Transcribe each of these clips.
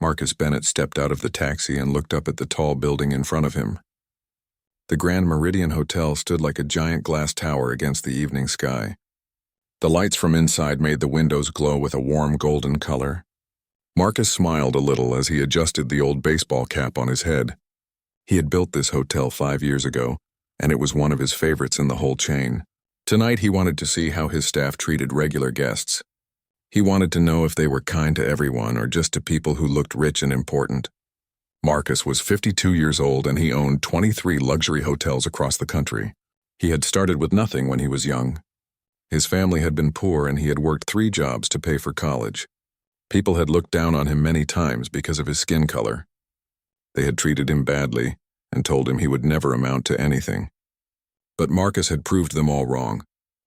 Marcus Bennett stepped out of the taxi and looked up at the tall building in front of him. The Grand Meridian Hotel stood like a giant glass tower against the evening sky. The lights from inside made the windows glow with a warm golden color. Marcus smiled a little as he adjusted the old baseball cap on his head. He had built this hotel 5 years ago, and it was one of his favorites in the whole chain. Tonight he wanted to see how his staff treated regular guests. He wanted to know if they were kind to everyone or just to people who looked rich and important. Marcus was 52 years old and he owned 23 luxury hotels across the country. He had started with nothing when he was young. His family had been poor and he had worked 3 jobs to pay for college. People had looked down on him many times because of his skin color. They had treated him badly and told him he would never amount to anything. But Marcus had proved them all wrong.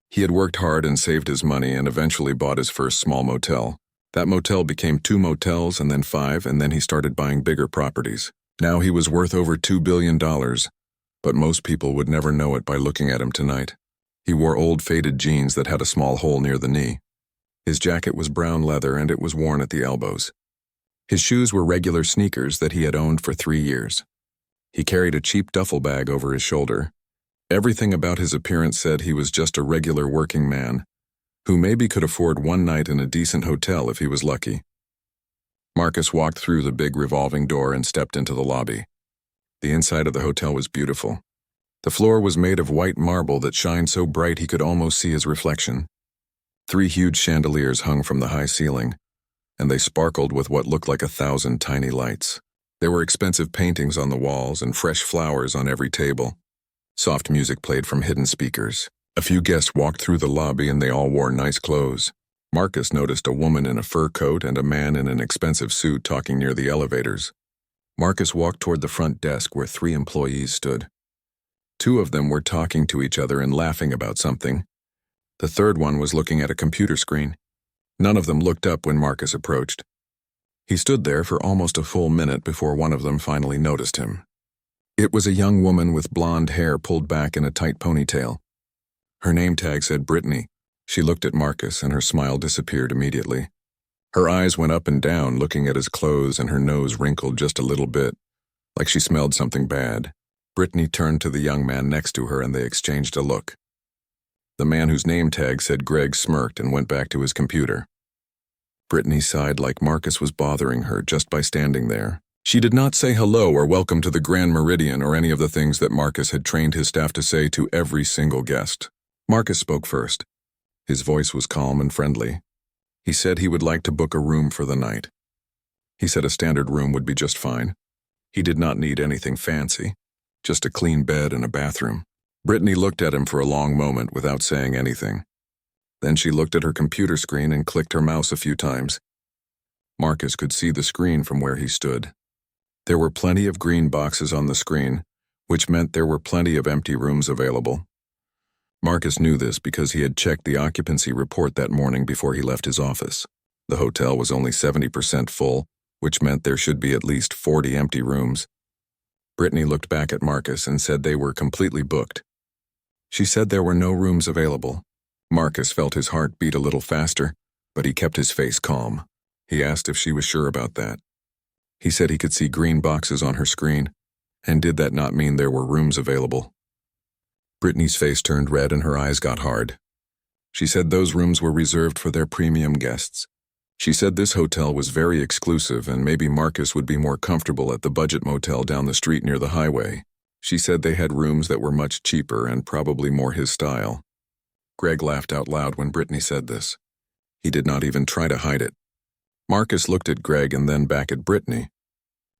He had worked hard and saved his money and eventually bought his first small motel. That motel became 2 motels and then 5, and then he started buying bigger properties. Now he was worth over $2 billion, but most people would never know it by looking at him tonight. He wore old faded jeans that had a small hole near the knee. His jacket was brown leather and it was worn at the elbows. His shoes were regular sneakers that he had owned for 3 years. He carried a cheap duffel bag over his shoulder. Everything about his appearance said he was just a regular working man, who maybe could afford 1 night in a decent hotel if he was lucky. Marcus walked through the big revolving door and stepped into the lobby. The inside of the hotel was beautiful. The floor was made of white marble that shined so bright he could almost see his reflection. 3 huge chandeliers hung from the high ceiling, and they sparkled with what looked like 1,000 tiny lights. There were expensive paintings on the walls and fresh flowers on every table. Soft music played from hidden speakers. A few guests walked through the lobby and they all wore nice clothes. Marcus noticed a woman in a fur coat and a man in an expensive suit talking near the elevators. Marcus walked toward the front desk where 3 employees stood. 2 of them were talking to each other and laughing about something. The third one was looking at a computer screen. None of them looked up when Marcus approached. He stood there for almost a full minute before one of them finally noticed him. It was a young woman with blonde hair pulled back in a tight ponytail. Her name tag said Brittany. She looked at Marcus and her smile disappeared immediately. Her eyes went up and down looking at his clothes and her nose wrinkled just a little bit, like she smelled something bad. Brittany turned to the young man next to her and they exchanged a look. The man whose name tag said Greg smirked and went back to his computer. Brittany sighed like Marcus was bothering her just by standing there. She did not say hello or welcome to the Grand Meridian or any of the things that Marcus had trained his staff to say to every single guest. Marcus spoke first. His voice was calm and friendly. He said he would like to book a room for the night. He said a standard room would be just fine. He did not need anything fancy, just a clean bed and a bathroom. Brittany looked at him for a long moment without saying anything. Then she looked at her computer screen and clicked her mouse a few times. Marcus could see the screen from where he stood. There were plenty of green boxes on the screen, which meant there were plenty of empty rooms available. Marcus knew this because he had checked the occupancy report that morning before he left his office. The hotel was only 70% full, which meant there should be at least 40 empty rooms. Brittany looked back at Marcus and said they were completely booked. She said there were no rooms available. Marcus felt his heart beat a little faster, but he kept his face calm. He asked if she was sure about that. He said he could see green boxes on her screen, and did that not mean there were rooms available? Brittany's face turned red and her eyes got hard. She said those rooms were reserved for their premium guests. She said this hotel was very exclusive and maybe Marcus would be more comfortable at the budget motel down the street near the highway. She said they had rooms that were much cheaper and probably more his style. Greg laughed out loud when Brittany said this. He did not even try to hide it. Marcus looked at Greg and then back at Brittany.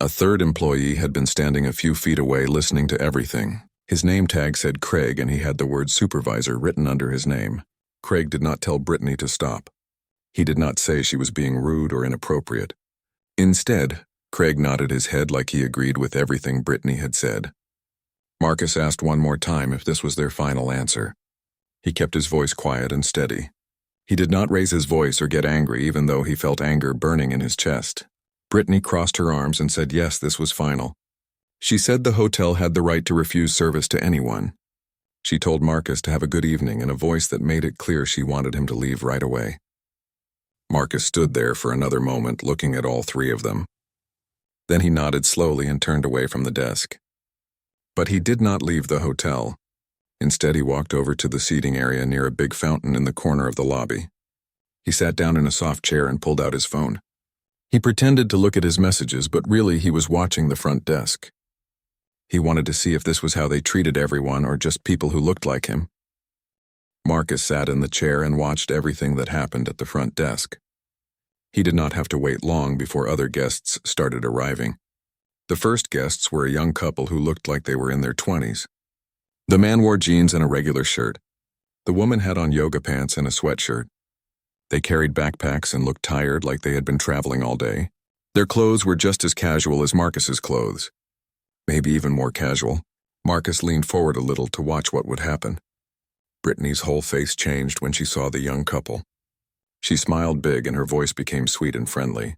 A third employee had been standing a few feet away listening to everything. His name tag said Craig and he had the word supervisor written under his name. Craig did not tell Brittany to stop. He did not say she was being rude or inappropriate. Instead, Craig nodded his head like he agreed with everything Brittany had said. Marcus asked one more time if this was their final answer. He kept his voice quiet and steady. He did not raise his voice or get angry even though he felt anger burning in his chest. Brittany crossed her arms and said yes, this was final. She said the hotel had the right to refuse service to anyone. She told Marcus to have a good evening in a voice that made it clear she wanted him to leave right away. Marcus stood there for another moment looking at all 3 of them. Then he nodded slowly and turned away from the desk. But he did not leave the hotel. Instead, he walked over to the seating area near a big fountain in the corner of the lobby. He sat down in a soft chair and pulled out his phone. He pretended to look at his messages, but really he was watching the front desk. He wanted to see if this was how they treated everyone or just people who looked like him. Marcus sat in the chair and watched everything that happened at the front desk. He did not have to wait long before other guests started arriving. The first guests were a young couple who looked like they were in their 20s. The man wore jeans and a regular shirt. The woman had on yoga pants and a sweatshirt. They carried backpacks and looked tired, like they had been traveling all day. Their clothes were just as casual as Marcus's clothes. Maybe even more casual. Marcus leaned forward a little to watch what would happen. Brittany's whole face changed when she saw the young couple. She smiled big and her voice became sweet and friendly.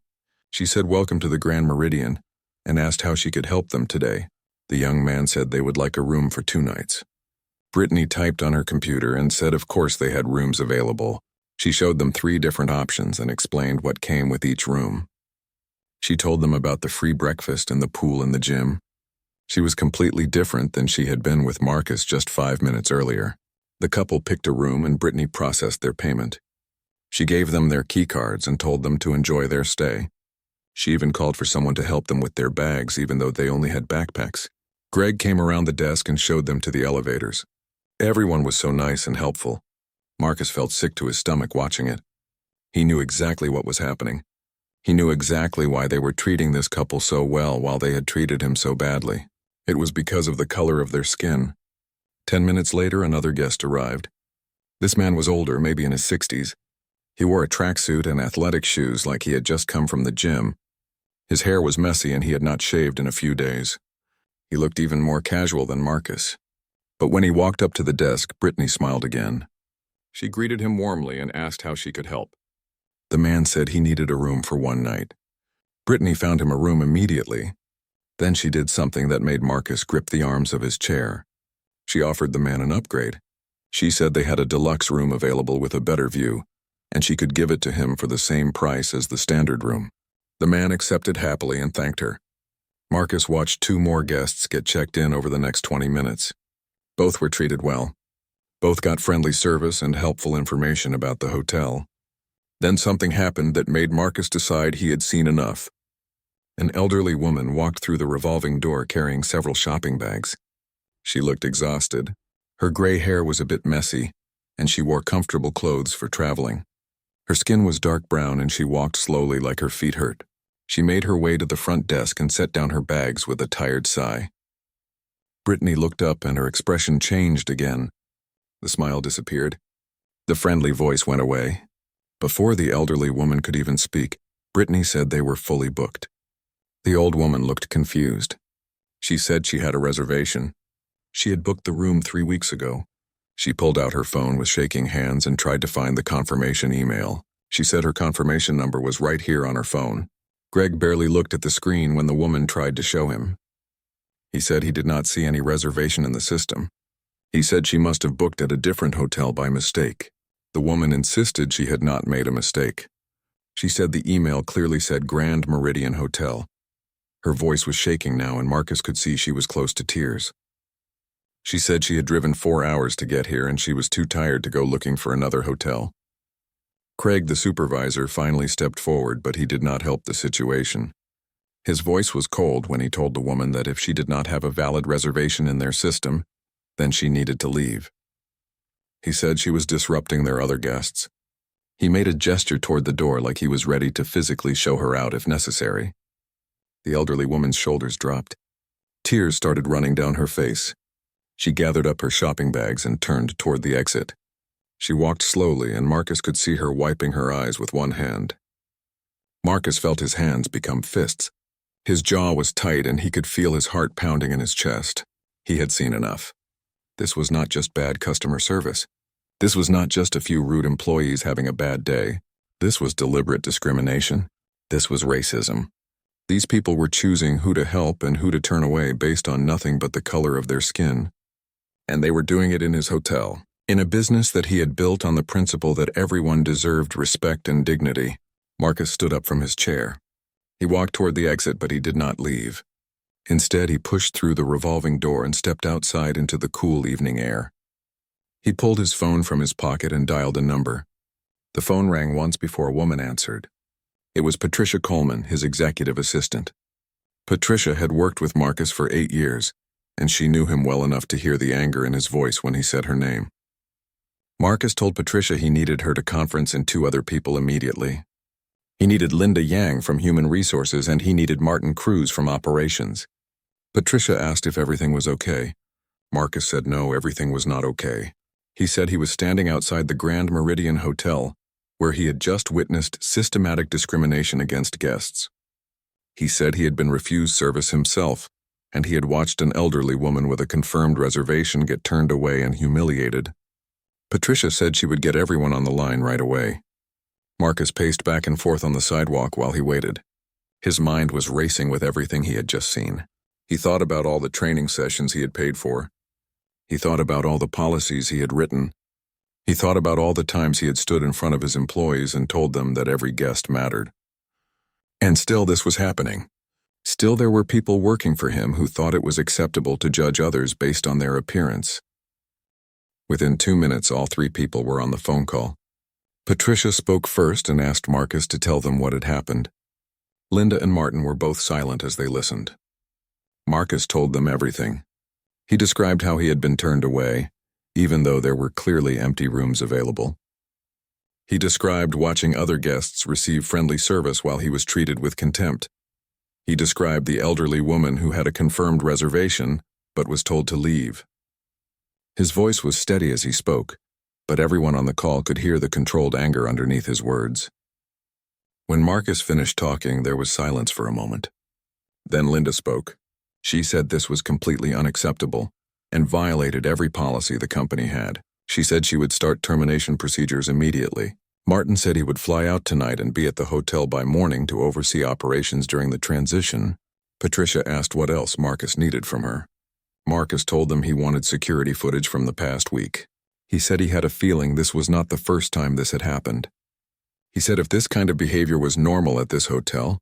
She said welcome to the Grand Meridian and asked how she could help them today. The young man said they would like a room for 2 nights. Brittany typed on her computer and said of course they had rooms available. She showed them 3 different options and explained what came with each room. She told them about the free breakfast and the pool and the gym. She was completely different than she had been with Marcus just 5 minutes earlier. The couple picked a room and Brittany processed their payment. She gave them their key cards and told them to enjoy their stay. She even called for someone to help them with their bags even though they only had backpacks. Greg came around the desk and showed them to the elevators. Everyone was so nice and helpful. Marcus felt sick to his stomach watching it. He knew exactly what was happening. He knew exactly why they were treating this couple so well while they had treated him so badly. It was because of the color of their skin. 10 minutes later, another guest arrived. This man was older, maybe in his 60s. He wore a tracksuit and athletic shoes like he had just come from the gym. His hair was messy and he had not shaved in a few days. He looked even more casual than Marcus. But when he walked up to the desk, Brittany smiled again. She greeted him warmly and asked how she could help. The man said he needed a room for 1 night. Brittany found him a room immediately. Then she did something that made Marcus grip the arms of his chair. She offered the man an upgrade. She said they had a deluxe room available with a better view, and she could give it to him for the same price as the standard room. The man accepted happily and thanked her. Marcus watched 2 more guests get checked in over the next 20 minutes. Both were treated well. Both got friendly service and helpful information about the hotel. Then something happened that made Marcus decide he had seen enough. An elderly woman walked through the revolving door carrying several shopping bags. She looked exhausted. Her gray hair was a bit messy, and she wore comfortable clothes for traveling. Her skin was dark brown and she walked slowly like her feet hurt. She made her way to the front desk and set down her bags with a tired sigh. Brittany looked up and her expression changed again. The smile disappeared. The friendly voice went away. Before the elderly woman could even speak, Brittany said they were fully booked. The old woman looked confused. She said she had a reservation. She had booked the room 3 weeks ago. She pulled out her phone with shaking hands and tried to find the confirmation email. She said her confirmation number was right here on her phone. Greg barely looked at the screen when the woman tried to show him. He said he did not see any reservation in the system. He said she must have booked at a different hotel by mistake. The woman insisted she had not made a mistake. She said the email clearly said Grand Meridian Hotel. Her voice was shaking now and Marcus could see she was close to tears. She said she had driven 4 hours to get here and she was too tired to go looking for another hotel. Craig, the supervisor, finally stepped forward, but he did not help the situation. His voice was cold when he told the woman that if she did not have a valid reservation in their system, then she needed to leave. He said she was disrupting their other guests. He made a gesture toward the door like he was ready to physically show her out if necessary. The elderly woman's shoulders dropped. Tears started running down her face. She gathered up her shopping bags and turned toward the exit. She walked slowly and Marcus could see her wiping her eyes with one hand. Marcus felt his hands become fists. His jaw was tight and he could feel his heart pounding in his chest. He had seen enough. This was not just bad customer service. This was not just a few rude employees having a bad day. This was deliberate discrimination. This was racism. These people were choosing who to help and who to turn away based on nothing but the color of their skin. And they were doing it in his hotel, in a business that he had built on the principle that everyone deserved respect and dignity. Marcus stood up from his chair. He walked toward the exit, but he did not leave. Instead, he pushed through the revolving door and stepped outside into the cool evening air. He pulled his phone from his pocket and dialed a number. The phone rang once before a woman answered. It was Patricia Coleman, his executive assistant. Patricia had worked with Marcus for 8 years, and she knew him well enough to hear the anger in his voice when he said her name. Marcus told Patricia he needed her to conference and 2 other people immediately. He needed Linda Yang from Human Resources, and he needed Martin Cruz from Operations. Patricia asked if everything was okay. Marcus said no, everything was not okay. He said he was standing outside the Grand Meridian Hotel, where he had just witnessed systematic discrimination against guests. He said he had been refused service himself, and he had watched an elderly woman with a confirmed reservation get turned away and humiliated. Patricia said she would get everyone on the line right away. Marcus paced back and forth on the sidewalk while he waited. His mind was racing with everything he had just seen. He thought about all the training sessions he had paid for. He thought about all the policies he had written. He thought about all the times he had stood in front of his employees and told them that every guest mattered. And still this was happening. Still there were people working for him who thought it was acceptable to judge others based on their appearance. Within 2 minutes, all 3 people were on the phone call. Patricia spoke first and asked Marcus to tell them what had happened. Linda and Martin were both silent as they listened. Marcus told them everything. He described how he had been turned away, even though there were clearly empty rooms available. He described watching other guests receive friendly service while he was treated with contempt. He described the elderly woman who had a confirmed reservation but was told to leave. His voice was steady as he spoke, but everyone on the call could hear the controlled anger underneath his words. When Marcus finished talking, there was silence for a moment. Then Linda spoke. She said this was completely unacceptable and violated every policy the company had. She said she would start termination procedures immediately. Martin said he would fly out tonight and be at the hotel by morning to oversee operations during the transition. Patricia asked what else Marcus needed from her. Marcus told them he wanted security footage from the past week. He said he had a feeling this was not the first time this had happened. He said if this kind of behavior was normal at this hotel,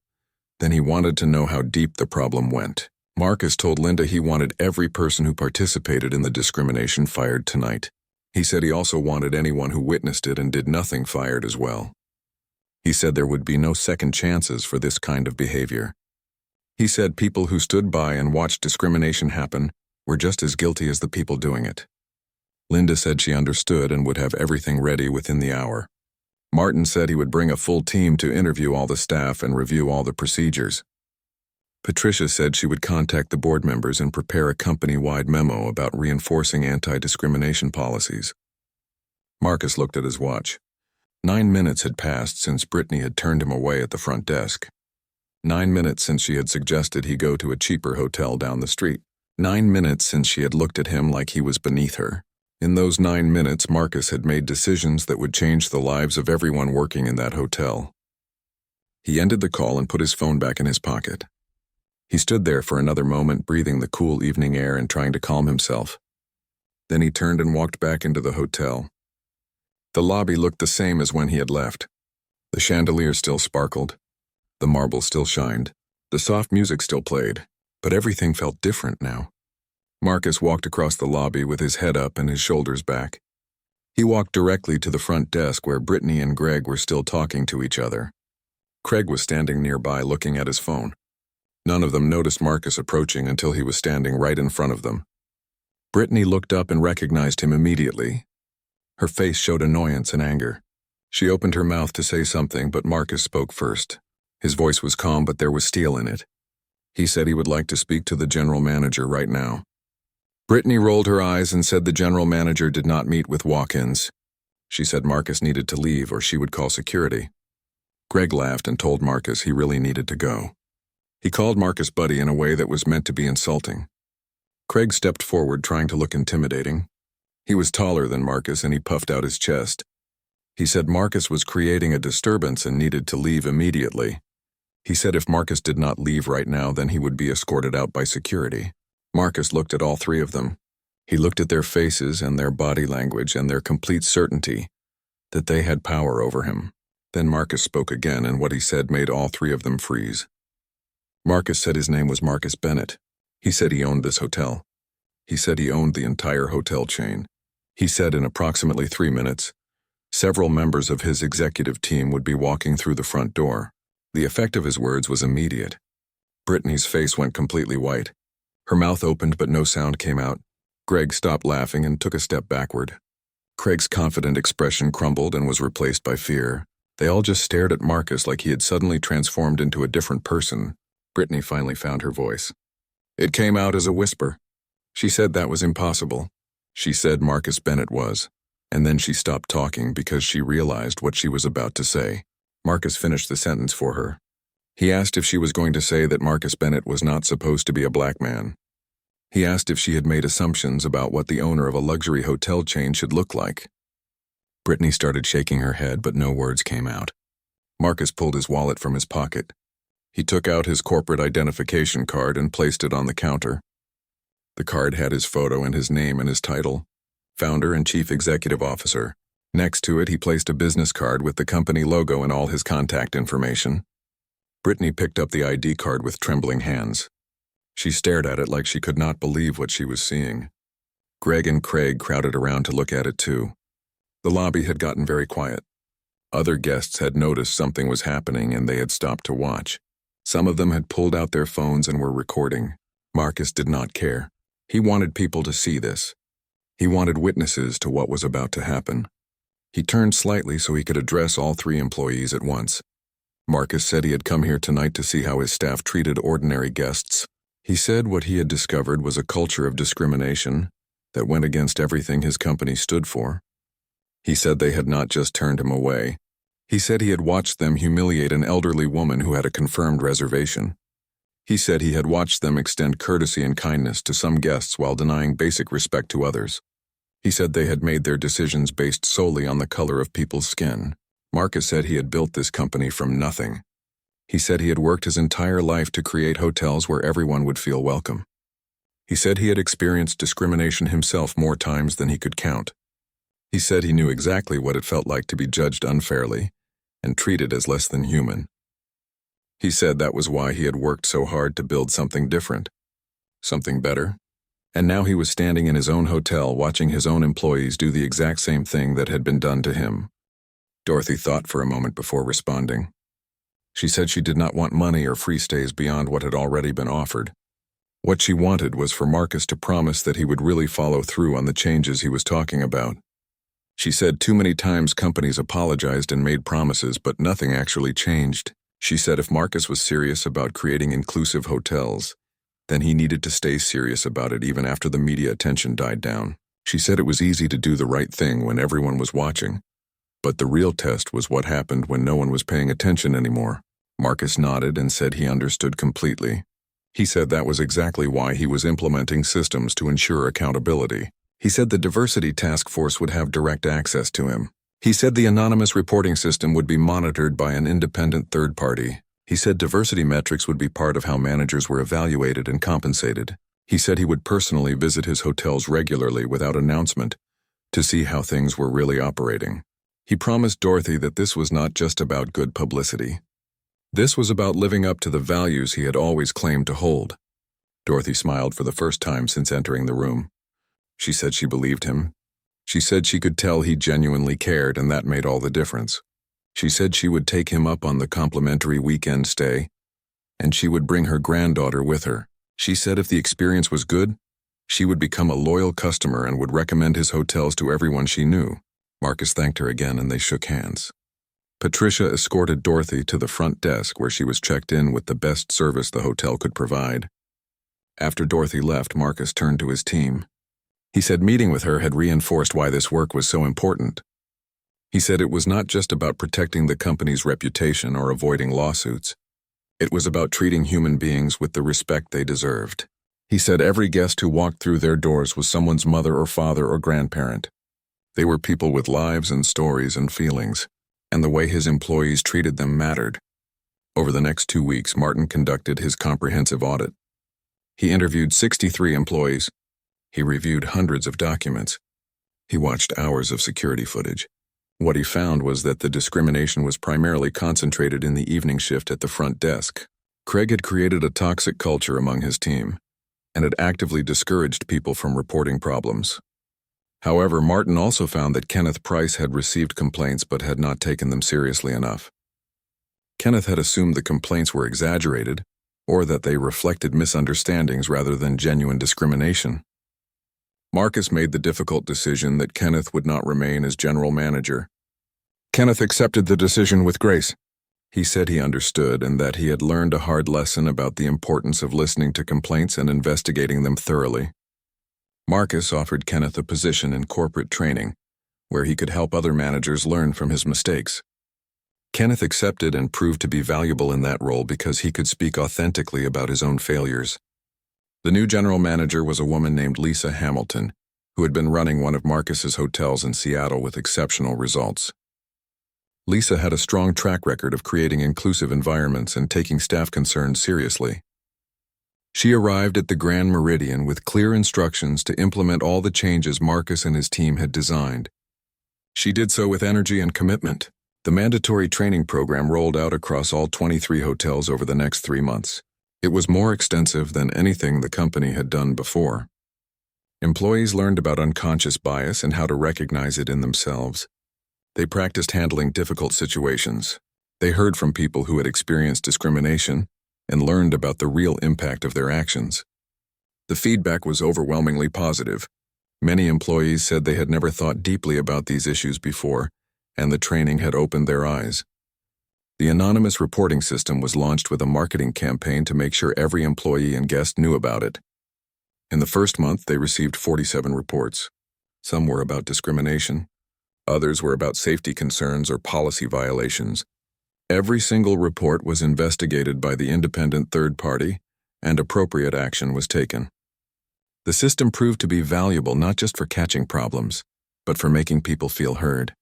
then he wanted to know how deep the problem went. Marcus told Linda he wanted every person who participated in the discrimination fired tonight. He said he also wanted anyone who witnessed it and did nothing fired as well. He said there would be no second chances for this kind of behavior. He said people who stood by and watched discrimination happen were just as guilty as the people doing it. Linda said she understood and would have everything ready within the hour. Martin said he would bring a full team to interview all the staff and review all the procedures. Patricia said she would contact the board members and prepare a company-wide memo about reinforcing anti-discrimination policies. Marcus looked at his watch. 9 minutes had passed since Brittany had turned him away at the front desk. 9 minutes since she had suggested he go to a cheaper hotel down the street. 9 minutes since she had looked at him like he was beneath her. In those 9 minutes, Marcus had made decisions that would change the lives of everyone working in that hotel. He ended the call and put his phone back in his pocket. He stood there for another moment, breathing the cool evening air and trying to calm himself. Then he turned and walked back into the hotel. The lobby looked the same as when he had left. The chandelier still sparkled. The marble still shined. The soft music still played, but everything felt different now. Marcus walked across the lobby with his head up and his shoulders back. He walked directly to the front desk where Brittany and Greg were still talking to each other. Craig was standing nearby looking at his phone. None of them noticed Marcus approaching until he was standing right in front of them. Brittany looked up and recognized him immediately. Her face showed annoyance and anger. She opened her mouth to say something, but Marcus spoke first. His voice was calm, but there was steel in it. He said he would like to speak to the general manager right now. Brittany rolled her eyes and said the general manager did not meet with walk-ins. She said Marcus needed to leave or she would call security. Greg laughed and told Marcus he really needed to go. He called Marcus buddy in a way that was meant to be insulting. Craig stepped forward, trying to look intimidating. He was taller than Marcus and he puffed out his chest. He said Marcus was creating a disturbance and needed to leave immediately. He said if Marcus did not leave right now, then he would be escorted out by security. Marcus looked at all 3 of them. He looked at their faces and their body language and their complete certainty that they had power over him. Then Marcus spoke again, and what he said made all 3 of them freeze. Marcus said his name was Marcus Bennett. He said he owned this hotel. He said he owned the entire hotel chain. He said in approximately 3 minutes, several members of his executive team would be walking through the front door. The effect of his words was immediate. Brittany's face went completely white. Her mouth opened but no sound came out. Greg stopped laughing and took a step backward. Craig's confident expression crumbled and was replaced by fear. They all just stared at Marcus like he had suddenly transformed into a different person. Brittany finally found her voice. It came out as a whisper. She said that was impossible. She said Marcus Bennett was. And then she stopped talking because she realized what she was about to say. Marcus finished the sentence for her. He asked if she was going to say that Marcus Bennett was not supposed to be a black man. He asked if she had made assumptions about what the owner of a luxury hotel chain should look like. Brittany started shaking her head, but no words came out. Marcus pulled his wallet from his pocket. He took out his corporate identification card and placed it on the counter. The card had his photo and his name and his title, Founder and Chief Executive Officer. Next to it, he placed a business card with the company logo and all his contact information. Brittany picked up the ID card with trembling hands. She stared at it like she could not believe what she was seeing. Greg and Craig crowded around to look at it too. The lobby had gotten very quiet. Other guests had noticed something was happening and they had stopped to watch. Some of them had pulled out their phones and were recording. Marcus did not care. He wanted people to see this. He wanted witnesses to what was about to happen. He turned slightly so he could address all 3 employees at once. Marcus said he had come here tonight to see how his staff treated ordinary guests. He said what he had discovered was a culture of discrimination that went against everything his company stood for. He said they had not just turned him away. He said he had watched them humiliate an elderly woman who had a confirmed reservation. He said he had watched them extend courtesy and kindness to some guests while denying basic respect to others. He said they had made their decisions based solely on the color of people's skin. Marcus said he had built this company from nothing. He said he had worked his entire life to create hotels where everyone would feel welcome. He said he had experienced discrimination himself more times than he could count. He said he knew exactly what it felt like to be judged unfairly and treated as less than human. He said that was why he had worked so hard to build something different, something better, and now he was standing in his own hotel watching his own employees do the exact same thing that had been done to him. Dorothy thought for a moment before responding. She said she did not want money or free stays beyond what had already been offered. What she wanted was for Marcus to promise that he would really follow through on the changes he was talking about. She said too many times companies apologized and made promises, but nothing actually changed. She said if Marcus was serious about creating inclusive hotels, then he needed to stay serious about it even after the media attention died down. She said it was easy to do the right thing when everyone was watching, but the real test was what happened when no one was paying attention anymore. Marcus nodded and said he understood completely. He said that was exactly why he was implementing systems to ensure accountability. He said the diversity task force would have direct access to him. He said the anonymous reporting system would be monitored by an independent third party. He said diversity metrics would be part of how managers were evaluated and compensated. He said he would personally visit his hotels regularly without announcement to see how things were really operating. He promised Dorothy that this was not just about good publicity. This was about living up to the values he had always claimed to hold. Dorothy smiled for the first time since entering the room. She said she believed him. She said she could tell he genuinely cared, and that made all the difference. She said she would take him up on the complimentary weekend stay, and she would bring her granddaughter with her. She said if the experience was good, she would become a loyal customer and would recommend his hotels to everyone she knew. Marcus thanked her again and they shook hands. Patricia escorted Dorothy to the front desk where she was checked in with the best service the hotel could provide. After Dorothy left, Marcus turned to his team. He said meeting with her had reinforced why this work was so important. He said it was not just about protecting the company's reputation or avoiding lawsuits. It was about treating human beings with the respect they deserved. He said every guest who walked through their doors was someone's mother or father or grandparent. They were people with lives and stories and feelings, and the way his employees treated them mattered. Over the next 2 weeks, Martin conducted his comprehensive audit. He interviewed 63 employees. He reviewed hundreds of documents. He watched hours of security footage. What he found was that the discrimination was primarily concentrated in the evening shift at the front desk. Craig had created a toxic culture among his team and had actively discouraged people from reporting problems. However, Martin also found that Kenneth Price had received complaints but had not taken them seriously enough. Kenneth had assumed the complaints were exaggerated or that they reflected misunderstandings rather than genuine discrimination. Marcus made the difficult decision that Kenneth would not remain as general manager. Kenneth accepted the decision with grace. He said he understood and that he had learned a hard lesson about the importance of listening to complaints and investigating them thoroughly. Marcus offered Kenneth a position in corporate training, where he could help other managers learn from his mistakes. Kenneth accepted and proved to be valuable in that role because he could speak authentically about his own failures. The new general manager was a woman named Lisa Hamilton, who had been running one of Marcus's hotels in Seattle with exceptional results. Lisa had a strong track record of creating inclusive environments and taking staff concerns seriously. She arrived at the Grand Meridian with clear instructions to implement all the changes Marcus and his team had designed. She did so with energy and commitment. The mandatory training program rolled out across all 23 hotels over the next 3 months. It was more extensive than anything the company had done before. Employees learned about unconscious bias and how to recognize it in themselves. They practiced handling difficult situations. They heard from people who had experienced discrimination and learned about the real impact of their actions. The feedback was overwhelmingly positive. Many employees said they had never thought deeply about these issues before, and the training had opened their eyes. The anonymous reporting system was launched with a marketing campaign to make sure every employee and guest knew about it. In the first month, they received 47 reports. Some were about discrimination. Others were about safety concerns or policy violations. Every single report was investigated by the independent third party, and appropriate action was taken. The system proved to be valuable not just for catching problems, but for making people feel heard.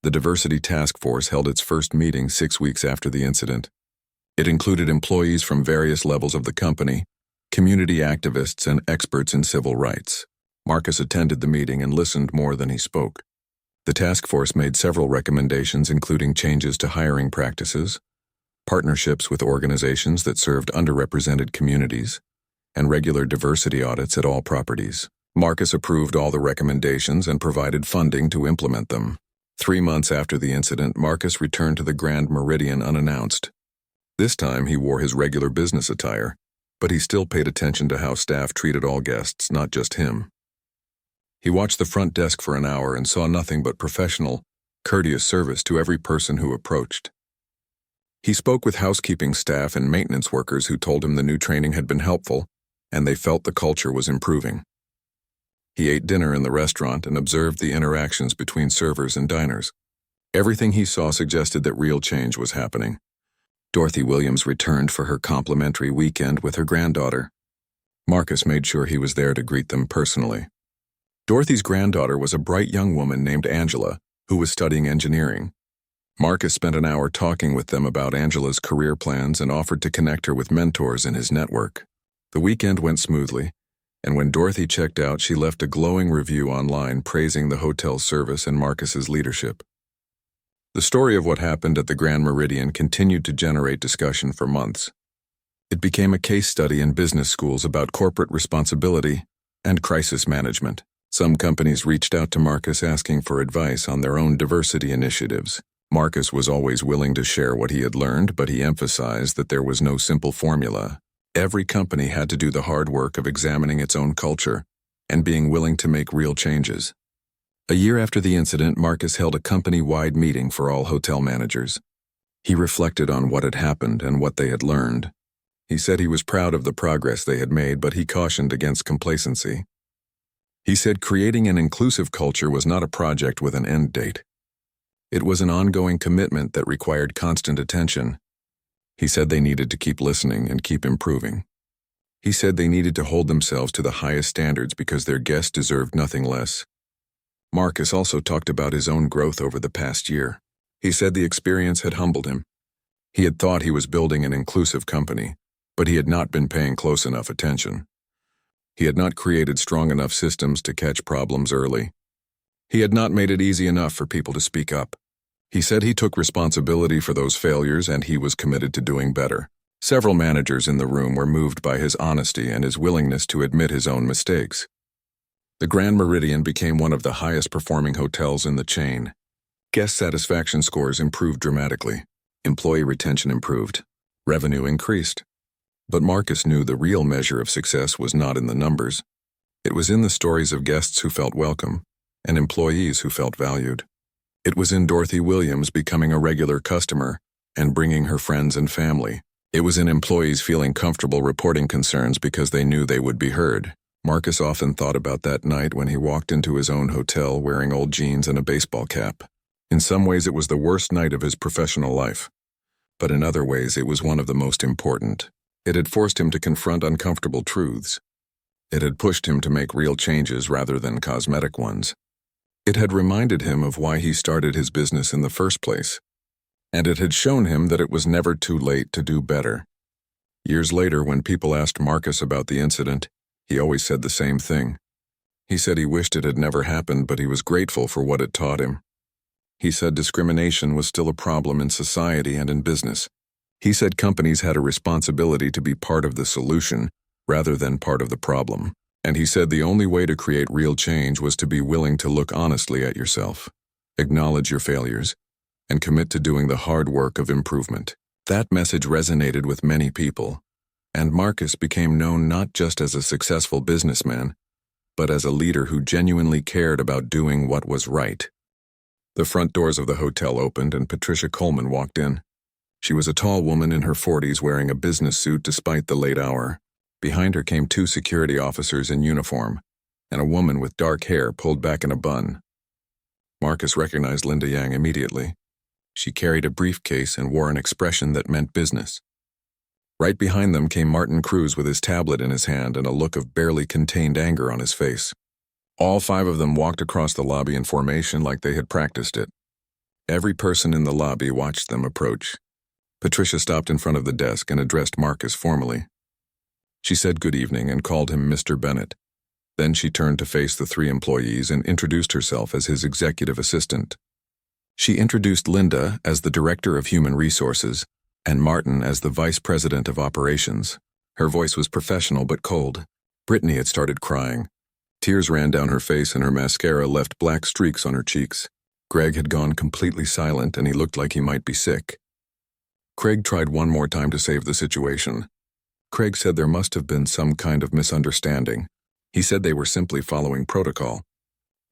The Diversity Task Force held its first meeting 6 weeks after the incident. It included employees from various levels of the company, community activists, and experts in civil rights. Marcus attended the meeting and listened more than he spoke. The task force made several recommendations, including changes to hiring practices, partnerships with organizations that served underrepresented communities, and regular diversity audits at all properties. Marcus approved all the recommendations and provided funding to implement them. 3 months after the incident, Marcus returned to the Grand Meridian unannounced. This time he wore his regular business attire, but he still paid attention to how staff treated all guests, not just him. He watched the front desk for an hour and saw nothing but professional, courteous service to every person who approached. He spoke with housekeeping staff and maintenance workers who told him the new training had been helpful, and they felt the culture was improving. He ate dinner in the restaurant and observed the interactions between servers and diners. Everything he saw suggested that real change was happening. Dorothy Williams returned for her complimentary weekend with her granddaughter. Marcus made sure he was there to greet them personally. Dorothy's granddaughter was a bright young woman named Angela, who was studying engineering. Marcus spent an hour talking with them about Angela's career plans and offered to connect her with mentors in his network. The weekend went smoothly, and when Dorothy checked out, she left a glowing review online praising the hotel's service and Marcus's leadership. The story of what happened at the Grand Meridian continued to generate discussion for months. It became a case study in business schools about corporate responsibility and crisis management. Some companies reached out to Marcus asking for advice on their own diversity initiatives. Marcus was always willing to share what he had learned, but he emphasized that there was no simple formula. Every company had to do the hard work of examining its own culture and being willing to make real changes. A year after the incident, Marcus held a company-wide meeting for all hotel managers. He reflected on what had happened and what they had learned. He said he was proud of the progress they had made, but he cautioned against complacency. He said creating an inclusive culture was not a project with an end date. It was an ongoing commitment that required constant attention. He said they needed to keep listening and keep improving. He said they needed to hold themselves to the highest standards because their guests deserved nothing less. Marcus also talked about his own growth over the past year. He said the experience had humbled him. He had thought he was building an inclusive company, but he had not been paying close enough attention. He had not created strong enough systems to catch problems early. He had not made it easy enough for people to speak up. He said he took responsibility for those failures and he was committed to doing better. Several managers in the room were moved by his honesty and his willingness to admit his own mistakes. The Grand Meridian became one of the highest-performing hotels in the chain. Guest satisfaction scores improved dramatically. Employee retention improved. Revenue increased. But Marcus knew the real measure of success was not in the numbers. It was in the stories of guests who felt welcome and employees who felt valued. It was in Dorothy Williams becoming a regular customer and bringing her friends and family. It was in employees feeling comfortable reporting concerns because they knew they would be heard. Marcus often thought about that night when he walked into his own hotel wearing old jeans and a baseball cap. In some ways it was the worst night of his professional life, but in other ways it was one of the most important. It had forced him to confront uncomfortable truths. It had pushed him to make real changes rather than cosmetic ones. It had reminded him of why he started his business in the first place. And it had shown him that it was never too late to do better. Years later, when people asked Marcus about the incident, he always said the same thing. He said he wished it had never happened, but he was grateful for what it taught him. He said discrimination was still a problem in society and in business. He said companies had a responsibility to be part of the solution rather than part of the problem. And he said the only way to create real change was to be willing to look honestly at yourself, acknowledge your failures, and commit to doing the hard work of improvement. That message resonated with many people, and Marcus became known not just as a successful businessman, but as a leader who genuinely cared about doing what was right. The front doors of the hotel opened and Patricia Coleman walked in. She was a tall woman in her 40s wearing a business suit despite the late hour. Behind her came two security officers in uniform, and a woman with dark hair pulled back in a bun. Marcus recognized Linda Yang immediately. She carried a briefcase and wore an expression that meant business. Right behind them came Martin Cruz with his tablet in his hand and a look of barely contained anger on his face. All five of them walked across the lobby in formation like they had practiced it. Every person in the lobby watched them approach. Patricia stopped in front of the desk and addressed Marcus formally. She said good evening and called him Mr. Bennett. Then she turned to face the three employees and introduced herself as his executive assistant. She introduced Linda as the Director of Human Resources and Martin as the Vice President of Operations. Her voice was professional but cold. Brittany had started crying. Tears ran down her face and her mascara left black streaks on her cheeks. Greg had gone completely silent and he looked like he might be sick. Craig tried one more time to save the situation. Craig said there must have been some kind of misunderstanding. He said they were simply following protocol.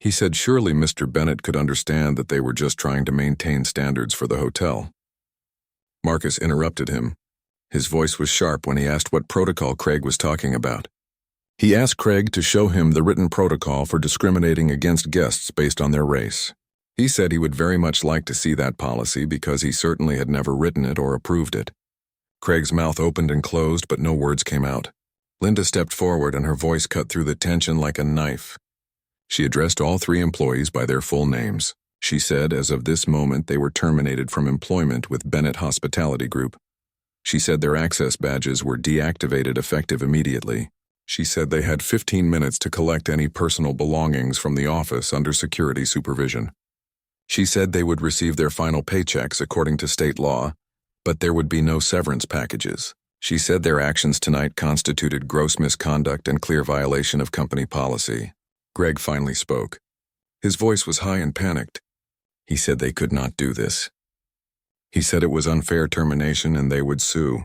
He said surely Mr. Bennett could understand that they were just trying to maintain standards for the hotel. Marcus interrupted him. His voice was sharp when he asked what protocol Craig was talking about. He asked Craig to show him the written protocol for discriminating against guests based on their race. He said he would very much like to see that policy because he certainly had never written it or approved it. Craig's mouth opened and closed, but no words came out. Linda stepped forward and her voice cut through the tension like a knife. She addressed all three employees by their full names. She said as of this moment they were terminated from employment with Bennett Hospitality Group. She said their access badges were deactivated effective immediately. She said they had 15 minutes to collect any personal belongings from the office under security supervision. She said they would receive their final paychecks according to state law, but there would be no severance packages. She said their actions tonight constituted gross misconduct and clear violation of company policy. Greg finally spoke. His voice was high and panicked. He said they could not do this. He said it was unfair termination and they would sue.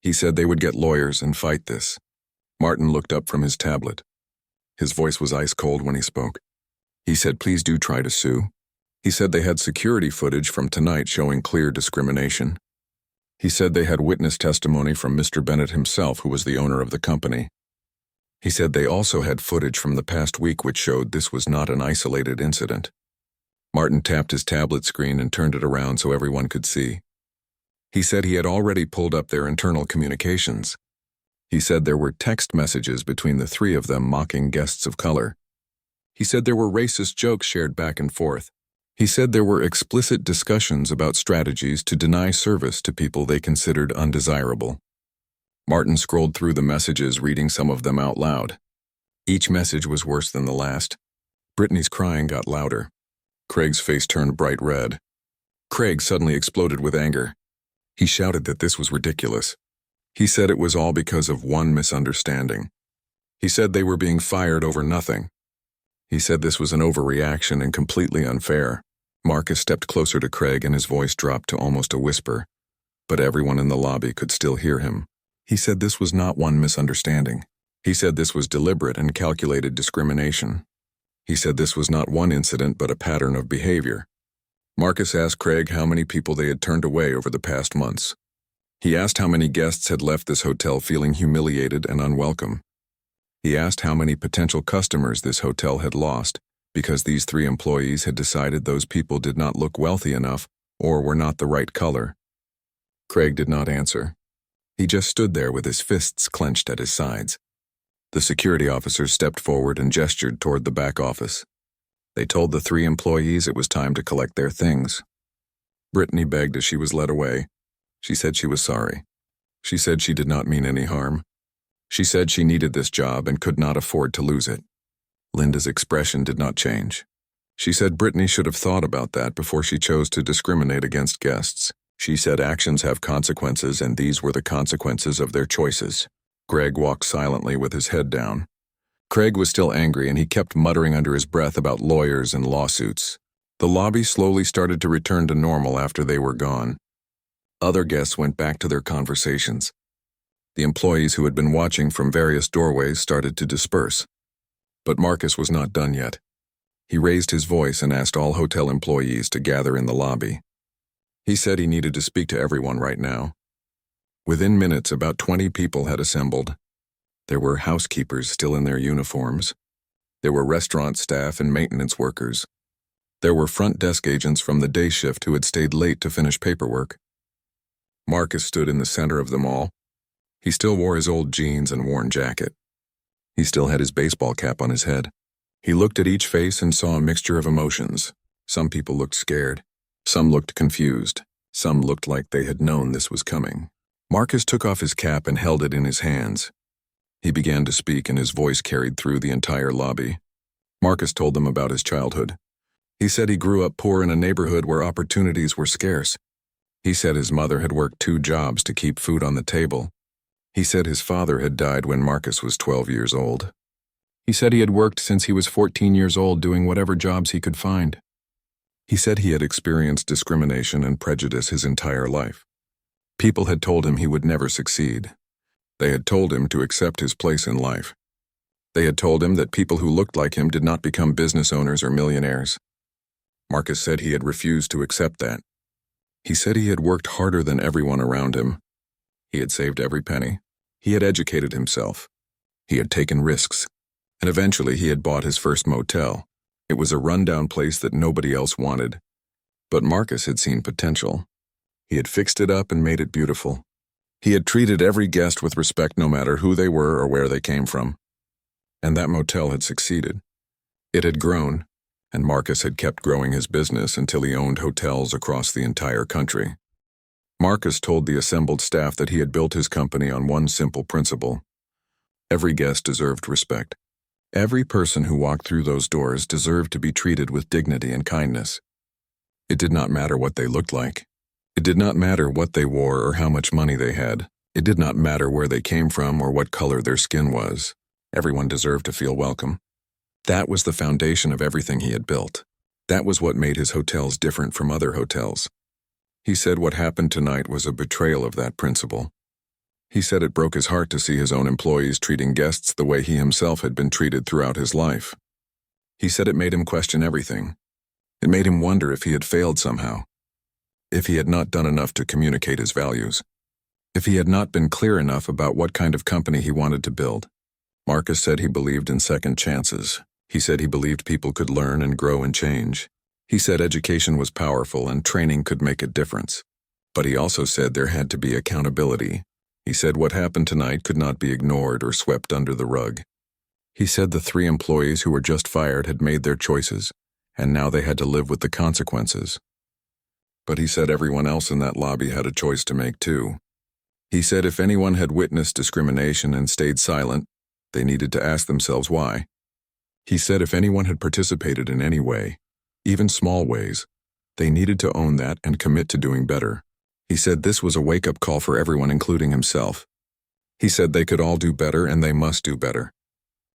He said they would get lawyers and fight this. Martin looked up from his tablet. His voice was ice cold when he spoke. He said, please do try to sue. He said they had security footage from tonight showing clear discrimination. He said they had witness testimony from Mr. Bennett himself, who was the owner of the company. He said they also had footage from the past week which showed this was not an isolated incident. Martin tapped his tablet screen and turned it around so everyone could see. He said he had already pulled up their internal communications. He said there were text messages between the three of them mocking guests of color. He said there were racist jokes shared back and forth. He said there were explicit discussions about strategies to deny service to people they considered undesirable. Martin scrolled through the messages, reading some of them out loud. Each message was worse than the last. Brittany's crying got louder. Craig's face turned bright red. Craig suddenly exploded with anger. He shouted that this was ridiculous. He said it was all because of one misunderstanding. He said they were being fired over nothing. He said this was an overreaction and completely unfair. Marcus stepped closer to Craig and his voice dropped to almost a whisper, but everyone in the lobby could still hear him. He said this was not one misunderstanding. He said this was deliberate and calculated discrimination. He said this was not one incident but a pattern of behavior. Marcus asked Craig how many people they had turned away over the past months. He asked how many guests had left this hotel feeling humiliated and unwelcome. He asked how many potential customers this hotel had lost because these 3 employees had decided those people did not look wealthy enough or were not the right color. Craig did not answer. He just stood there with his fists clenched at his sides. The security officers stepped forward and gestured toward the back office. They told the 3 employees it was time to collect their things. Brittany begged as she was led away. She said she was sorry. She said she did not mean any harm. She said she needed this job and could not afford to lose it. Linda's expression did not change. She said Brittany should have thought about that before she chose to discriminate against guests. She said actions have consequences and these were the consequences of their choices. Greg walked silently with his head down. Craig was still angry and he kept muttering under his breath about lawyers and lawsuits. The lobby slowly started to return to normal after they were gone. Other guests went back to their conversations. The employees who had been watching from various doorways started to disperse. But Marcus was not done yet. He raised his voice and asked all hotel employees to gather in the lobby. He said he needed to speak to everyone right now. Within minutes, about 20 people had assembled. There were housekeepers still in their uniforms. There were restaurant staff and maintenance workers. There were front desk agents from the day shift who had stayed late to finish paperwork. Marcus stood in the center of them all. He still wore his old jeans and worn jacket. He still had his baseball cap on his head. He looked at each face and saw a mixture of emotions. Some people looked scared. Some looked confused. Some looked like they had known this was coming. Marcus took off his cap and held it in his hands. He began to speak and his voice carried through the entire lobby. Marcus told them about his childhood. He said he grew up poor in a neighborhood where opportunities were scarce. He said his mother had worked 2 jobs to keep food on the table. He said his father had died when Marcus was 12 years old. He said he had worked since he was 14 years old doing whatever jobs he could find. He said he had experienced discrimination and prejudice his entire life. People had told him he would never succeed. They had told him to accept his place in life. They had told him that people who looked like him did not become business owners or millionaires. Marcus said he had refused to accept that. He said he had worked harder than everyone around him. He had saved every penny. He had educated himself. He had taken risks. And eventually he had bought his first motel. It was a rundown place that nobody else wanted. But Marcus had seen potential. He had fixed it up and made it beautiful. He had treated every guest with respect no matter who they were or where they came from. And that motel had succeeded. It had grown, and Marcus had kept growing his business until he owned hotels across the entire country. Marcus told the assembled staff that he had built his company on one simple principle. Every guest deserved respect. Every person who walked through those doors deserved to be treated with dignity and kindness. It did not matter what they looked like. It did not matter what they wore or how much money they had. It did not matter where they came from or what color their skin was. Everyone deserved to feel welcome. That was the foundation of everything he had built. That was what made his hotels different from other hotels. He said what happened tonight was a betrayal of that principle. He said it broke his heart to see his own employees treating guests the way he himself had been treated throughout his life. He said it made him question everything. It made him wonder if he had failed somehow. If he had not done enough to communicate his values. If he had not been clear enough about what kind of company he wanted to build. Marcus said he believed in second chances. He said he believed people could learn and grow and change. He said education was powerful and training could make a difference. But he also said there had to be accountability. He said what happened tonight could not be ignored or swept under the rug. He said the 3 employees who were just fired had made their choices, and now they had to live with the consequences. But he said everyone else in that lobby had a choice to make too. He said if anyone had witnessed discrimination and stayed silent, they needed to ask themselves why. He said if anyone had participated in any way, even small ways, they needed to own that and commit to doing better. He said this was a wake-up call for everyone, including himself. He said they could all do better and they must do better.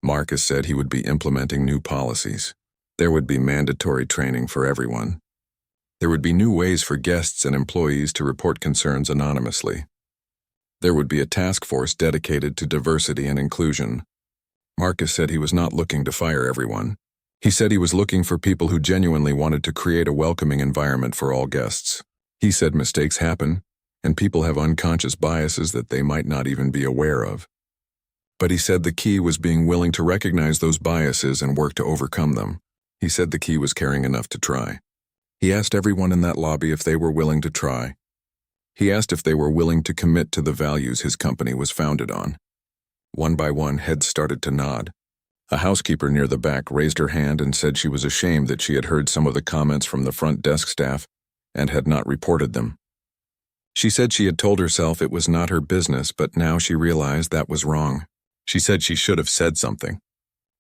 Marcus said he would be implementing new policies. There would be mandatory training for everyone. There would be new ways for guests and employees to report concerns anonymously. There would be a task force dedicated to diversity and inclusion. Marcus said he was not looking to fire everyone. He said he was looking for people who genuinely wanted to create a welcoming environment for all guests. He said mistakes happen, and people have unconscious biases that they might not even be aware of. But he said the key was being willing to recognize those biases and work to overcome them. He said the key was caring enough to try. He asked everyone in that lobby if they were willing to try. He asked if they were willing to commit to the values his company was founded on. One by one, heads started to nod. A housekeeper near the back raised her hand and said she was ashamed that she had heard some of the comments from the front desk staff and had not reported them. She said she had told herself it was not her business, but now she realized that was wrong. She said she should have said something.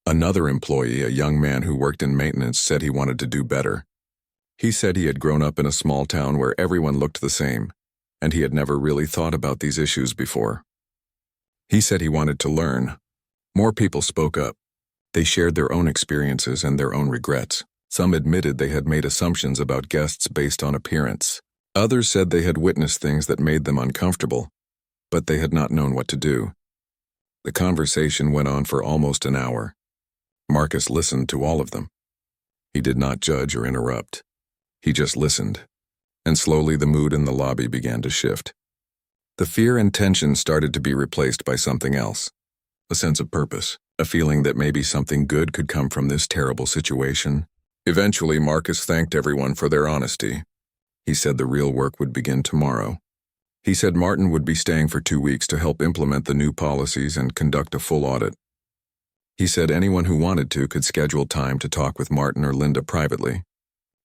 Another employee, a young man who worked in maintenance, said he wanted to do better. He said he had grown up in a small town where everyone looked the same, and he had never really thought about these issues before. He said he wanted to learn. More people spoke up. They shared their own experiences and their own regrets. Some admitted they had made assumptions about guests based on appearance. Others said they had witnessed things that made them uncomfortable, but they had not known what to do. The conversation went on for almost an hour. Marcus listened to all of them. He did not judge or interrupt. He just listened, and slowly the mood in the lobby began to shift. The fear and tension started to be replaced by something else, a sense of purpose, a feeling that maybe something good could come from this terrible situation. Eventually, Marcus thanked everyone for their honesty. He said the real work would begin tomorrow. He said Martin would be staying for 2 weeks to help implement the new policies and conduct a full audit. He said anyone who wanted to could schedule time to talk with Martin or Linda privately.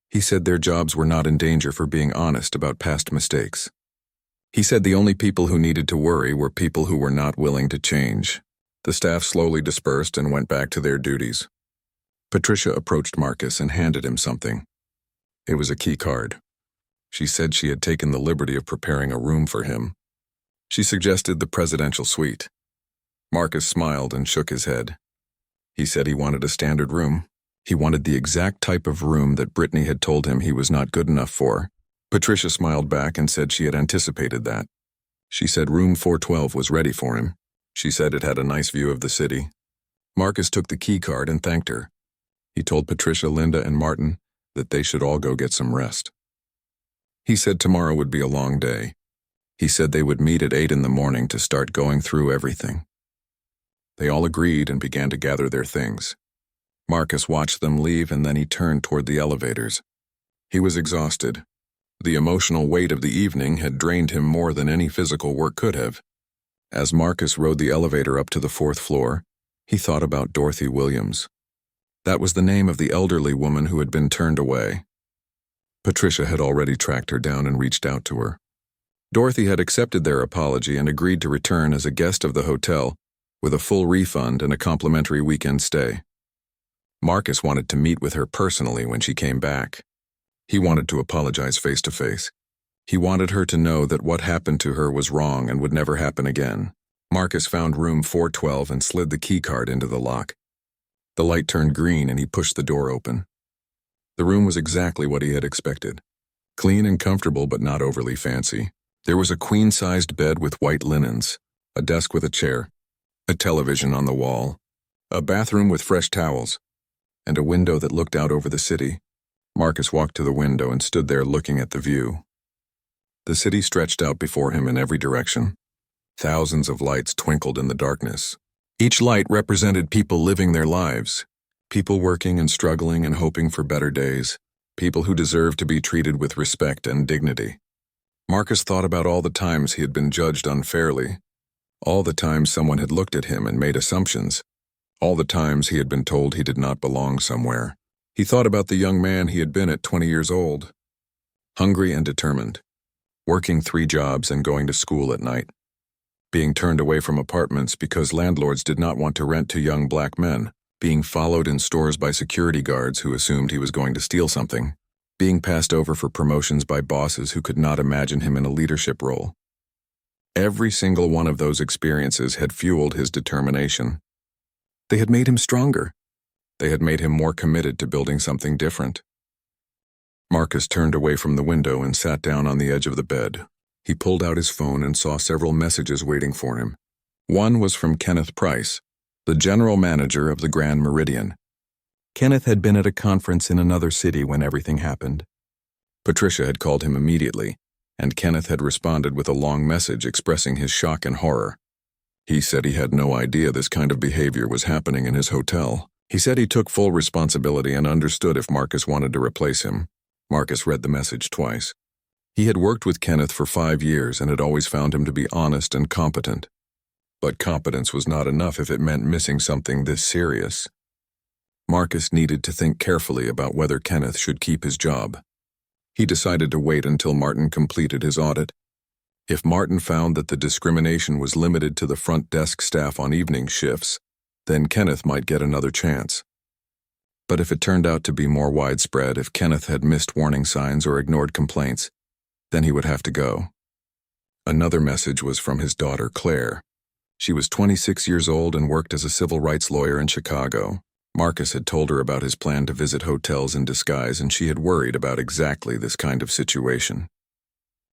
He said their jobs were not in danger for being honest about past mistakes. He said the only people who needed to worry were people who were not willing to change. The staff slowly dispersed and went back to their duties. Patricia approached Marcus and handed him something. It was a key card. She said she had taken the liberty of preparing a room for him. She suggested the presidential suite. Marcus smiled and shook his head. He said he wanted a standard room. He wanted the exact type of room that Brittany had told him he was not good enough for. Patricia smiled back and said she had anticipated that. She said room 412 was ready for him. She said it had a nice view of the city. Marcus took the key card and thanked her. He told Patricia, Linda, and Martin that they should all go get some rest. He said tomorrow would be a long day. He said they would meet at 8 in the morning to start going through everything. They all agreed and began to gather their things. Marcus watched them leave and then he turned toward the elevators. He was exhausted. The emotional weight of the evening had drained him more than any physical work could have. As Marcus rode the elevator up to the 4th floor, he thought about Dorothy Williams. That was the name of the elderly woman who had been turned away. Patricia had already tracked her down and reached out to her. Dorothy had accepted their apology and agreed to return as a guest of the hotel with a full refund and a complimentary weekend stay. Marcus wanted to meet with her personally when she came back. He wanted to apologize face to face. He wanted her to know that what happened to her was wrong and would never happen again. Marcus found room 412 and slid the key card into the lock. The light turned green and he pushed the door open. The room was exactly what he had expected. Clean and comfortable, but not overly fancy. There was a queen-sized bed with white linens, a desk with a chair, a television on the wall, a bathroom with fresh towels, and a window that looked out over the city. Marcus walked to the window and stood there looking at the view. The city stretched out before him in every direction. Thousands of lights twinkled in the darkness. Each light represented people living their lives, people working and struggling and hoping for better days, people who deserved to be treated with respect and dignity. Marcus thought about all the times he had been judged unfairly, all the times someone had looked at him and made assumptions, all the times he had been told he did not belong somewhere. He thought about the young man he had been at 20 years old, hungry and determined, working 3 jobs and going to school at night, being turned away from apartments because landlords did not want to rent to young black men, being followed in stores by security guards who assumed he was going to steal something. being passed over for promotions by bosses who could not imagine him in a leadership role. Every single one of those experiences had fueled his determination. They had made him stronger. They had made him more committed to building something different. Marcus turned away from the window and sat down on the edge of the bed. He pulled out his phone and saw several messages waiting for him. One was from Kenneth Price, the general manager of the Grand Meridian. Kenneth had been at a conference in another city when everything happened. Patricia had called him immediately, and Kenneth had responded with a long message expressing his shock and horror. He said he had no idea this kind of behavior was happening in his hotel. He said he took full responsibility and understood if Marcus wanted to replace him. Marcus read the message twice. He had worked with Kenneth for 5 years and had always found him to be honest and competent. But competence was not enough if it meant missing something this serious. Marcus needed to think carefully about whether Kenneth should keep his job. He decided to wait until Martin completed his audit. If Martin found that the discrimination was limited to the front desk staff on evening shifts, then Kenneth might get another chance. But if it turned out to be more widespread, if Kenneth had missed warning signs or ignored complaints, then he would have to go. Another message was from his daughter, Claire. She was 26 years old and worked as a civil rights lawyer in Chicago. Marcus had told her about his plan to visit hotels in disguise, and she had worried about exactly this kind of situation.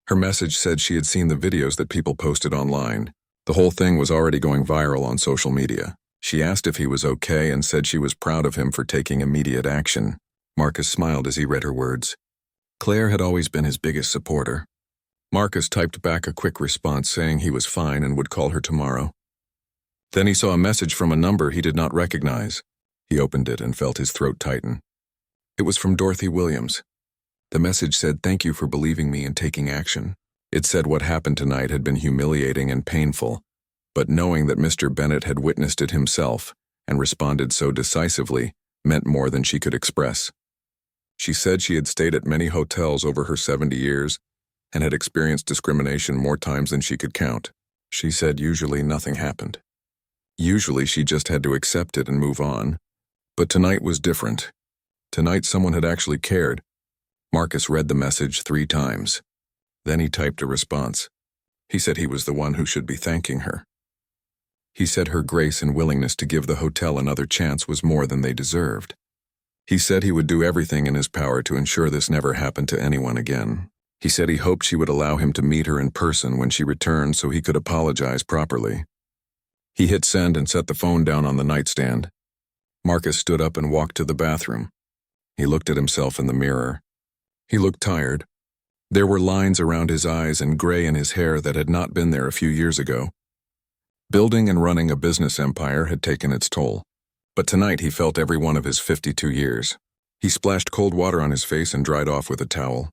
Her message said she had seen the videos that people posted online. The whole thing was already going viral on social media. She asked if he was okay and said she was proud of him for taking immediate action. Marcus smiled as he read her words. Claire had always been his biggest supporter. Marcus typed back a quick response saying he was fine and would call her tomorrow. Then he saw a message from a number he did not recognize. He opened it and felt his throat tighten. It was from Dorothy Williams. The message said, "Thank you for believing me and taking action." It said what happened tonight had been humiliating and painful, but knowing that Mr. Bennett had witnessed it himself and responded so decisively meant more than she could express. She said she had stayed at many hotels over her 70 years and had experienced discrimination more times than she could count. She said usually nothing happened. Usually she just had to accept it and move on. But tonight was different. Tonight someone had actually cared. Marcus read the message 3 times. Then he typed a response. He said he was the one who should be thanking her. He said her grace and willingness to give the hotel another chance was more than they deserved. He said he would do everything in his power to ensure this never happened to anyone again. He said he hoped she would allow him to meet her in person when she returned so he could apologize properly. He hit send and set the phone down on the nightstand. Marcus stood up and walked to the bathroom. He looked at himself in the mirror. He looked tired. There were lines around his eyes and gray in his hair that had not been there a few years ago. Building and running a business empire had taken its toll. But tonight he felt every one of his 52 years. He splashed cold water on his face and dried off with a towel.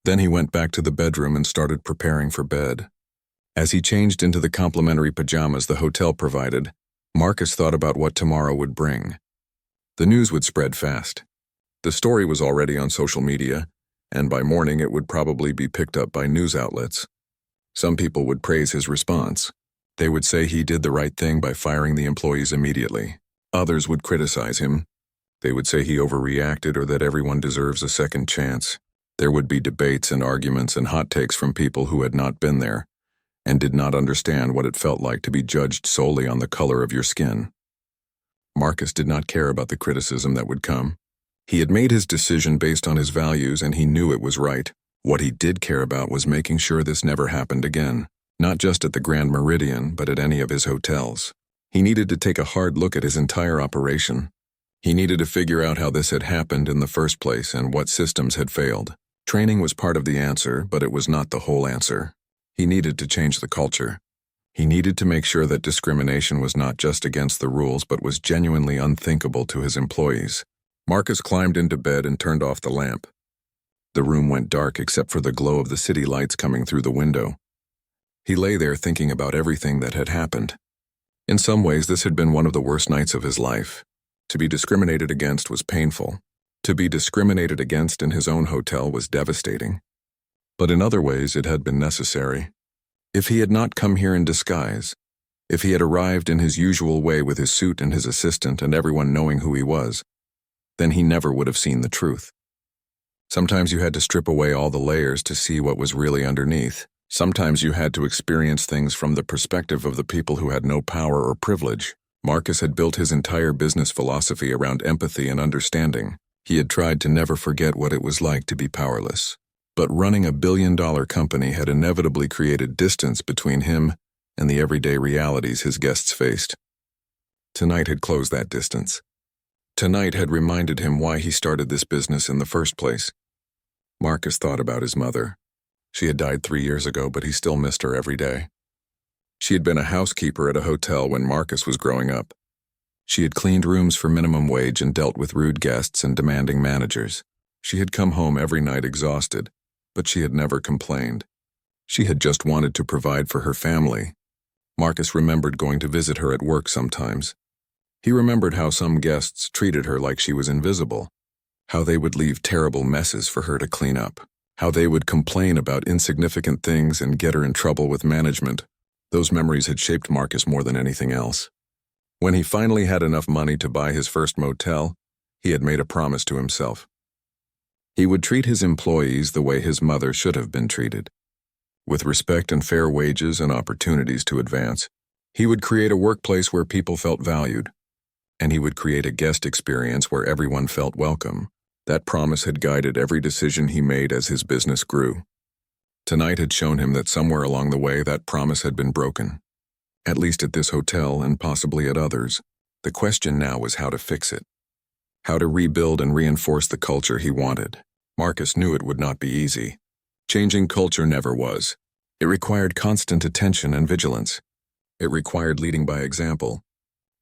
Then he went back to the bedroom and started preparing for bed. As he changed into the complimentary pajamas the hotel provided, Marcus thought about what tomorrow would bring. The news would spread fast. The story was already on social media, and by morning it would probably be picked up by news outlets. Some people would praise his response. They would say he did the right thing by firing the employees immediately. Others would criticize him. They would say he overreacted or that everyone deserves a second chance. There would be debates and arguments and hot takes from people who had not been there and did not understand what it felt like to be judged solely on the color of your skin. Marcus did not care about the criticism that would come. He had made his decision based on his values and he knew it was right. What he did care about was making sure this never happened again, not just at the Grand Meridian, but at any of his hotels. He needed to take a hard look at his entire operation. He needed to figure out how this had happened in the first place and what systems had failed. Training was part of the answer, but it was not the whole answer. He needed to change the culture. He needed to make sure that discrimination was not just against the rules but was genuinely unthinkable to his employees. Marcus climbed into bed and turned off the lamp. The room went dark except for the glow of the city lights coming through the window. He lay there thinking about everything that had happened. In some ways, this had been one of the worst nights of his life. To be discriminated against was painful. To be discriminated against in his own hotel was devastating. But in other ways, it had been necessary. If he had not come here in disguise, if he had arrived in his usual way with his suit and his assistant and everyone knowing who he was, then he never would have seen the truth. Sometimes you had to strip away all the layers to see what was really underneath. Sometimes you had to experience things from the perspective of the people who had no power or privilege. Marcus had built his entire business philosophy around empathy and understanding. He had tried to never forget what it was like to be powerless. But running a billion-dollar company had inevitably created distance between him and the everyday realities his guests faced. Tonight had closed that distance. Tonight had reminded him why he started this business in the first place. Marcus thought about his mother. She had died 3 years ago, but he still missed her every day. She had been a housekeeper at a hotel when Marcus was growing up. She had cleaned rooms for minimum wage and dealt with rude guests and demanding managers. She had come home every night exhausted, but she had never complained. She had just wanted to provide for her family. Marcus remembered going to visit her at work sometimes. He remembered how some guests treated her like she was invisible, how they would leave terrible messes for her to clean up, how they would complain about insignificant things and get her in trouble with management. Those memories had shaped Marcus more than anything else. When he finally had enough money to buy his first motel, he had made a promise to himself. He would treat his employees the way his mother should have been treated, with respect and fair wages and opportunities to advance. He would create a workplace where people felt valued, and he would create a guest experience where everyone felt welcome. That promise had guided every decision he made as his business grew. Tonight had shown him that somewhere along the way that promise had been broken, at least at this hotel and possibly at others. The question now was how to fix it, how to rebuild and reinforce the culture he wanted. Marcus knew it would not be easy. Changing culture never was. It required constant attention and vigilance. It required leading by example.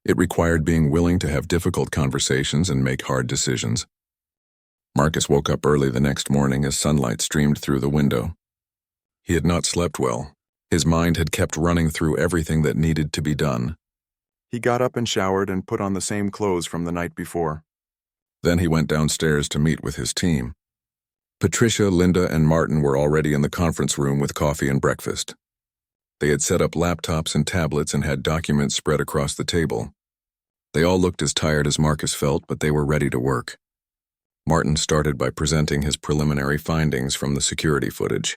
It required being willing to have difficult conversations and make hard decisions. Marcus woke up early the next morning as sunlight streamed through the window. He had not slept well. His mind had kept running through everything that needed to be done. He got up and showered and put on the same clothes from the night before. Then he went downstairs to meet with his team. Patricia, Linda, and Martin were already in the conference room with coffee and breakfast. They had set up laptops and tablets and had documents spread across the table. They all looked as tired as Marcus felt, but they were ready to work. Martin started by presenting his preliminary findings from the security footage.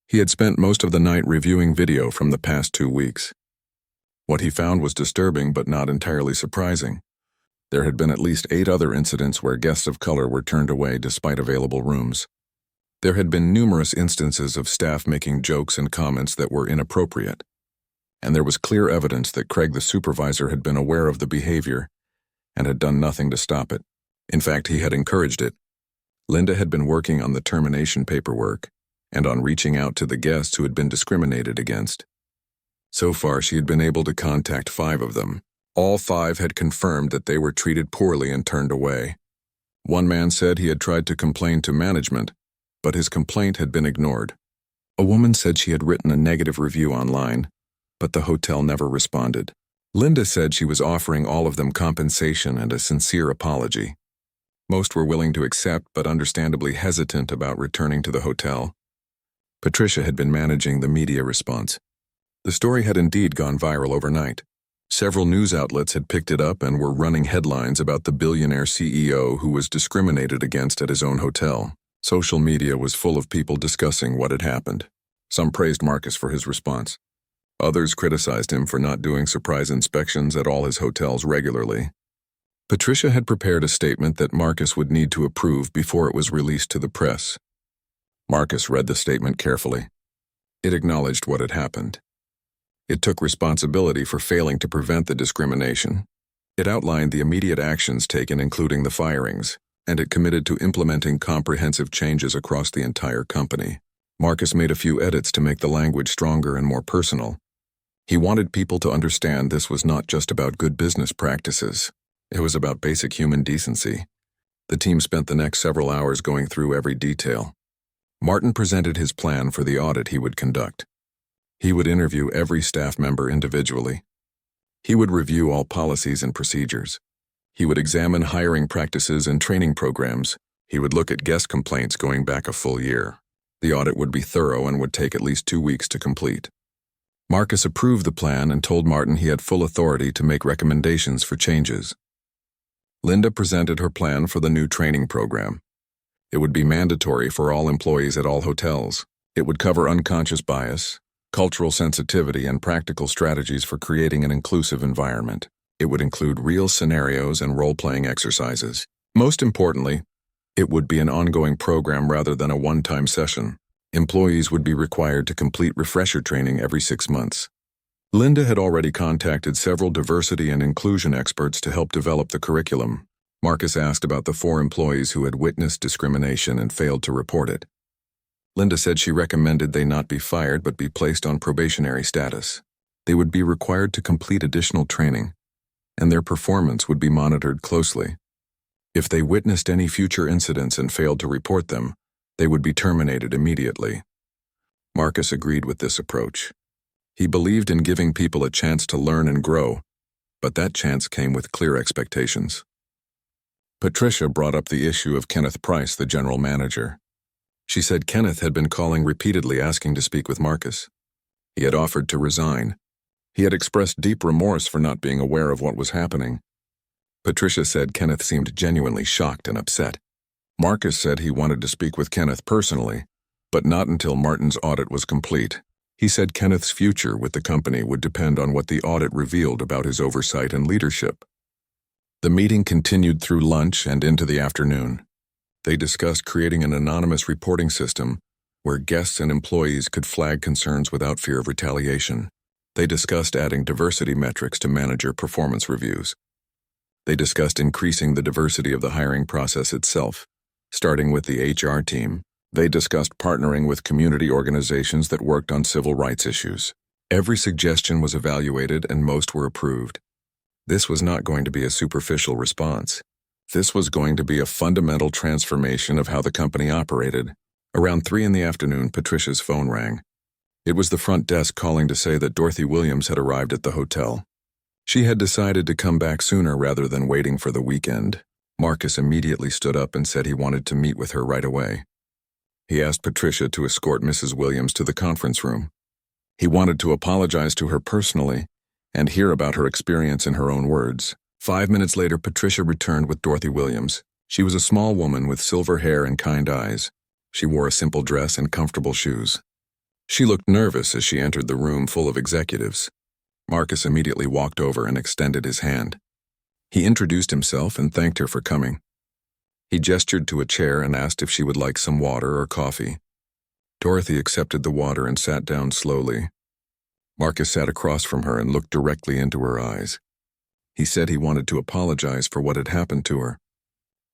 He had spent most of the night reviewing video from the past 2 weeks. What he found was disturbing but not entirely surprising. There had been at least 8 other incidents where guests of color were turned away despite available rooms. There had been numerous instances of staff making jokes and comments that were inappropriate, and there was clear evidence that Craig the supervisor had been aware of the behavior and had done nothing to stop it. In fact, he had encouraged it. Linda had been working on the termination paperwork and on reaching out to the guests who had been discriminated against. So far, she had been able to contact 5 of them. All 5 had confirmed that they were treated poorly and turned away. One man said he had tried to complain to management, but his complaint had been ignored. A woman said she had written a negative review online, but the hotel never responded. Linda said she was offering all of them compensation and a sincere apology. Most were willing to accept, but understandably hesitant about returning to the hotel. Patricia had been managing the media response. The story had indeed gone viral overnight. Several news outlets had picked it up and were running headlines about the billionaire CEO who was discriminated against at his own hotel. Social media was full of people discussing what had happened. Some praised Marcus for his response. Others criticized him for not doing surprise inspections at all his hotels regularly. Patricia had prepared a statement that Marcus would need to approve before it was released to the press. Marcus read the statement carefully. It acknowledged what had happened. It took responsibility for failing to prevent the discrimination. It outlined the immediate actions taken, including the firings, and it committed to implementing comprehensive changes across the entire company. Marcus made a few edits to make the language stronger and more personal. He wanted people to understand this was not just about good business practices. It was about basic human decency. The team spent the next several hours going through every detail. Martin presented his plan for the audit he would conduct. He would interview every staff member individually. He would review all policies and procedures. He would examine hiring practices and training programs. He would look at guest complaints going back a full year. The audit would be thorough and would take at least 2 weeks to complete. Marcus approved the plan and told Martin he had full authority to make recommendations for changes. Linda presented her plan for the new training program. It would be mandatory for all employees at all hotels. It would cover unconscious bias, cultural sensitivity, and practical strategies for creating an inclusive environment. It would include real scenarios and role-playing exercises. Most importantly, it would be an ongoing program rather than a one-time session. Employees would be required to complete refresher training every 6 months. Linda had already contacted several diversity and inclusion experts to help develop the curriculum. Marcus asked about the 4 employees who had witnessed discrimination and failed to report it. Linda said she recommended they not be fired but be placed on probationary status. They would be required to complete additional training, and their performance would be monitored closely. If they witnessed any future incidents and failed to report them, they would be terminated immediately. Marcus agreed with this approach. He believed in giving people a chance to learn and grow, but that chance came with clear expectations. Patricia brought up the issue of Kenneth Price, the general manager. She said Kenneth had been calling repeatedly asking to speak with Marcus. He had offered to resign. He had expressed deep remorse for not being aware of what was happening. Patricia said Kenneth seemed genuinely shocked and upset. Marcus said he wanted to speak with Kenneth personally, but not until Martin's audit was complete. He said Kenneth's future with the company would depend on what the audit revealed about his oversight and leadership. The meeting continued through lunch and into the afternoon. They discussed creating an anonymous reporting system where guests and employees could flag concerns without fear of retaliation. They discussed adding diversity metrics to manager performance reviews. They discussed increasing the diversity of the hiring process itself, starting with the HR team. They discussed partnering with community organizations that worked on civil rights issues. Every suggestion was evaluated and most were approved. This was not going to be a superficial response. This was going to be a fundamental transformation of how the company operated. Around 3 p.m, Patricia's phone rang. It was the front desk calling to say that Dorothy Williams had arrived at the hotel. She had decided to come back sooner rather than waiting for the weekend. Marcus immediately stood up and said he wanted to meet with her right away. He asked Patricia to escort Mrs. Williams to the conference room. He wanted to apologize to her personally and hear about her experience in her own words. 5 minutes later, Patricia returned with Dorothy Williams. She was a small woman with silver hair and kind eyes. She wore a simple dress and comfortable shoes. She looked nervous as she entered the room full of executives. Marcus immediately walked over and extended his hand. He introduced himself and thanked her for coming. He gestured to a chair and asked if she would like some water or coffee. Dorothy accepted the water and sat down slowly. Marcus sat across from her and looked directly into her eyes. He said he wanted to apologize for what had happened to her.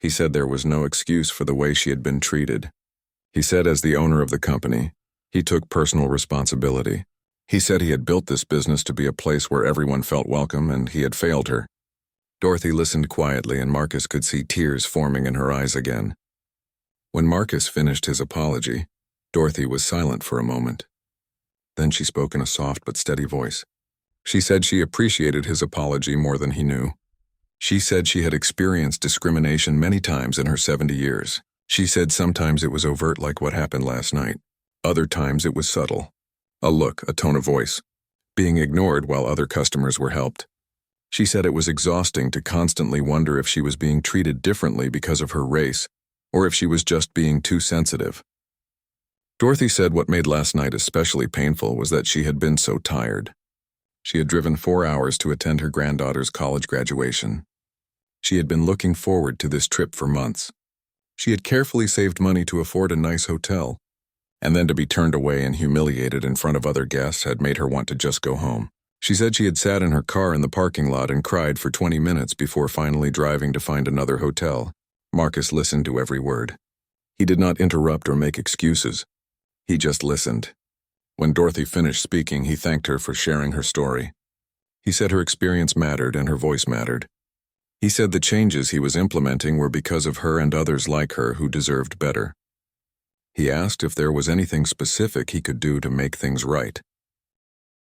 He said there was no excuse for the way she had been treated. He said as the owner of the company, he took personal responsibility. He said he had built this business to be a place where everyone felt welcome and he had failed her. Dorothy listened quietly and Marcus could see tears forming in her eyes again. When Marcus finished his apology, Dorothy was silent for a moment. Then she spoke in a soft but steady voice. She said she appreciated his apology more than he knew. She said she had experienced discrimination many times in her 70 years. She said sometimes it was overt like what happened last night. Other times it was subtle. A look, a tone of voice, being ignored while other customers were helped. She said it was exhausting to constantly wonder if she was being treated differently because of her race, or if she was just being too sensitive. Dorothy said what made last night especially painful was that she had been so tired. She had driven 4 hours to attend her granddaughter's college graduation. She had been looking forward to this trip for months. She had carefully saved money to afford a nice hotel, and then to be turned away and humiliated in front of other guests had made her want to just go home. She said she had sat in her car in the parking lot and cried for 20 minutes before finally driving to find another hotel. Marcus listened to every word. He did not interrupt or make excuses. He just listened. When Dorothy finished speaking, he thanked her for sharing her story. He said her experience mattered and her voice mattered. He said the changes he was implementing were because of her and others like her who deserved better. He asked if there was anything specific he could do to make things right.